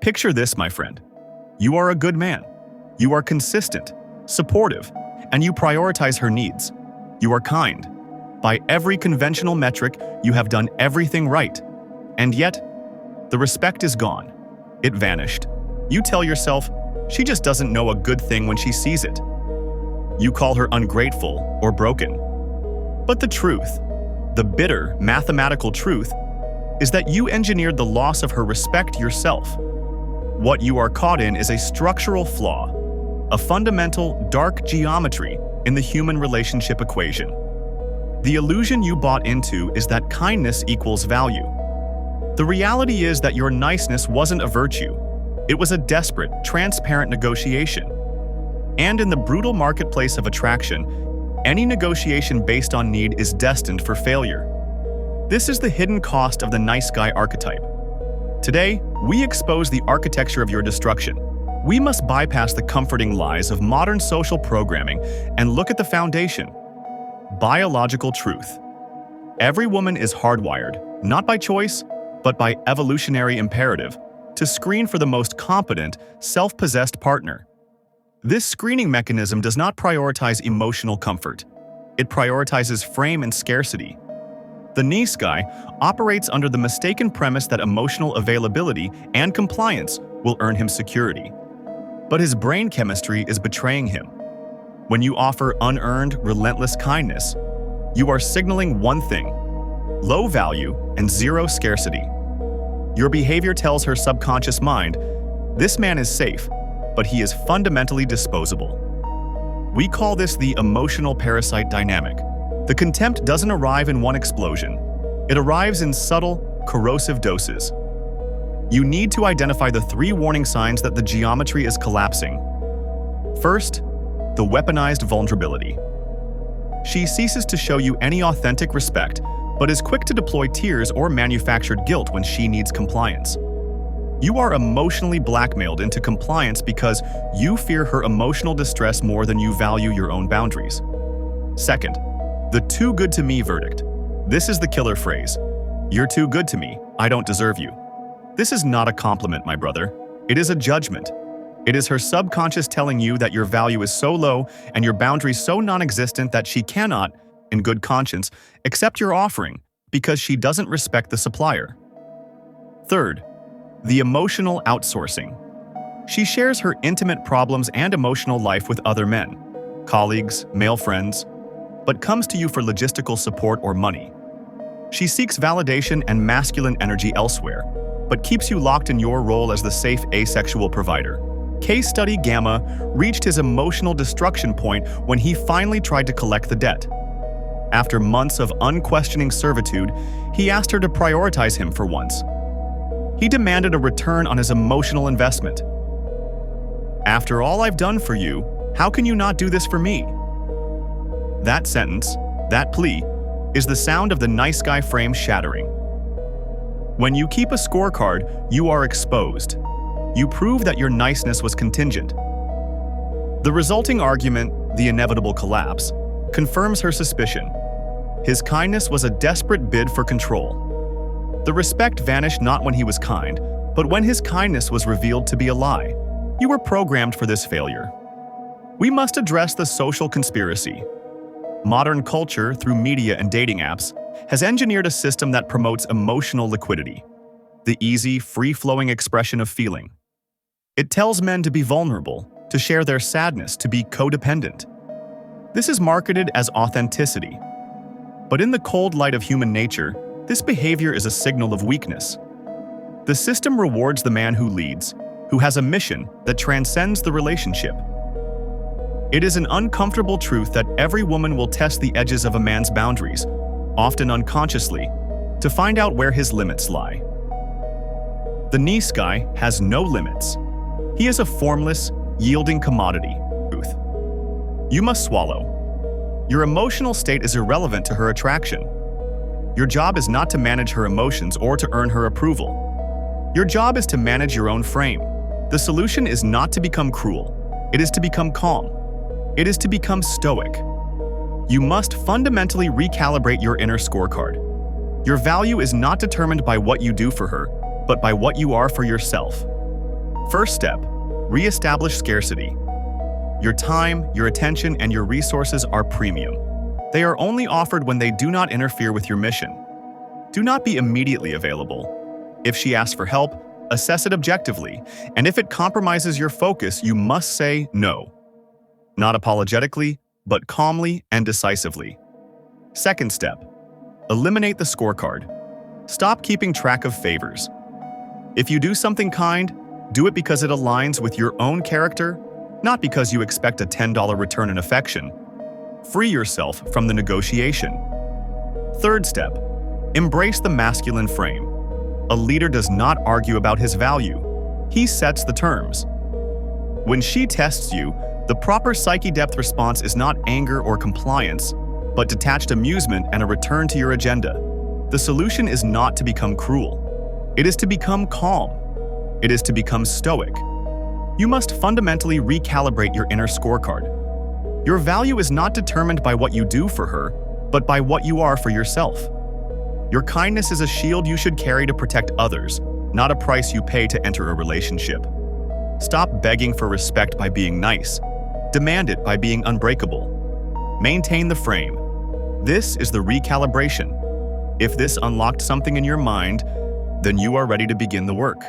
Picture this, my friend. You are a good man. You are consistent, supportive, and you prioritize her needs. You are kind. By every conventional metric, you have done everything right. And yet, the respect is gone. It vanished. You tell yourself, she just doesn't know a good thing when she sees it. You call her ungrateful or broken. But the truth, the bitter mathematical truth, is that you engineered the loss of her respect yourself. What you are caught in is a structural flaw, a fundamental dark geometry in the human relationship equation. The illusion you bought into is that kindness equals value. The reality is that your niceness wasn't a virtue. It was a desperate, transparent negotiation. And in the brutal marketplace of attraction, any negotiation based on need is destined for failure. This is the hidden cost of the nice guy archetype. Today, we expose the architecture of your destruction. We must bypass the comforting lies of modern social programming and look at the foundation. Biological truth. Every woman is hardwired, not by choice, but by evolutionary imperative, to screen for the most competent, self-possessed partner. This screening mechanism does not prioritize emotional comfort. It prioritizes frame and scarcity. The nice guy operates under the mistaken premise that emotional availability and compliance will earn him security. But his brain chemistry is betraying him. When you offer unearned, relentless kindness, you are signaling one thing: low value and zero scarcity. Your behavior tells her subconscious mind, this man is safe, but he is fundamentally disposable. We call this the emotional parasite dynamic. The contempt doesn't arrive in one explosion. It arrives in subtle, corrosive doses. You need to identify the 3 warning signs that the geometry is collapsing. First, the weaponized vulnerability. She ceases to show you any authentic respect, but is quick to deploy tears or manufactured guilt when she needs compliance. You are emotionally blackmailed into compliance because you fear her emotional distress more than you value your own boundaries. Second, the too good to me verdict. This is the killer phrase. You're too good to me, I don't deserve you. This is not a compliment, my brother. It is a judgment. It is her subconscious telling you that your value is so low and your boundaries so non-existent that she cannot, in good conscience, accept your offering because she doesn't respect the supplier. Third, the emotional outsourcing. She shares her intimate problems and emotional life with other men, colleagues, male friends, but comes to you for logistical support or money. She seeks validation and masculine energy elsewhere, but keeps you locked in your role as the safe asexual provider. Case study Gamma reached his emotional destruction point when he finally tried to collect the debt. After months of unquestioning servitude, he asked her to prioritize him for once. He demanded a return on his emotional investment. After all I've done for you, how can you not do this for me? That sentence, that plea, is the sound of the nice guy frame shattering. When you keep a scorecard, you are exposed. You prove that your niceness was contingent. The resulting argument, the inevitable collapse, confirms her suspicion. His kindness was a desperate bid for control. The respect vanished not when he was kind, but when his kindness was revealed to be a lie. You were programmed for this failure. We must address the social conspiracy. Modern culture, through media and dating apps, has engineered a system that promotes emotional liquidity, the easy, free-flowing expression of feeling. It tells men to be vulnerable, to share their sadness, to be codependent. This is marketed as authenticity. But in the cold light of human nature, this behavior is a signal of weakness. The system rewards the man who leads, who has a mission that transcends the relationship. It is an uncomfortable truth that every woman will test the edges of a man's boundaries, often unconsciously, to find out where his limits lie. The nice guy has no limits. He is a formless, yielding commodity. Truth. You must swallow. Your emotional state is irrelevant to her attraction. Your job is not to manage her emotions or to earn her approval. Your job is to manage your own frame. The solution is not to become cruel. It is to become calm. It is to become stoic. You must fundamentally recalibrate your inner scorecard. Your value is not determined by what you do for her, but by what you are for yourself. First step, reestablish scarcity. Your time, your attention, and your resources are premium. They are only offered when they do not interfere with your mission. Do not be immediately available. If she asks for help, assess it objectively, and if it compromises your focus, you must say no. Not apologetically, but calmly and decisively. Second step, eliminate the scorecard. Stop keeping track of favors. If you do something kind, do it because it aligns with your own character, not because you expect a $10 return in affection. Free yourself from the negotiation. Third step, embrace the masculine frame. A leader does not argue about his value. He sets the terms. When she tests you, the proper psyche depth response is not anger or compliance, but detached amusement and a return to your agenda. The solution is not to become cruel. It is to become calm. It is to become stoic. You must fundamentally recalibrate your inner scorecard. Your value is not determined by what you do for her, but by what you are for yourself. Your kindness is a shield you should carry to protect others, not a price you pay to enter a relationship. Stop begging for respect by being nice. Demand it by being unbreakable. Maintain the frame. This is the recalibration. If this unlocked something in your mind, then you are ready to begin the work.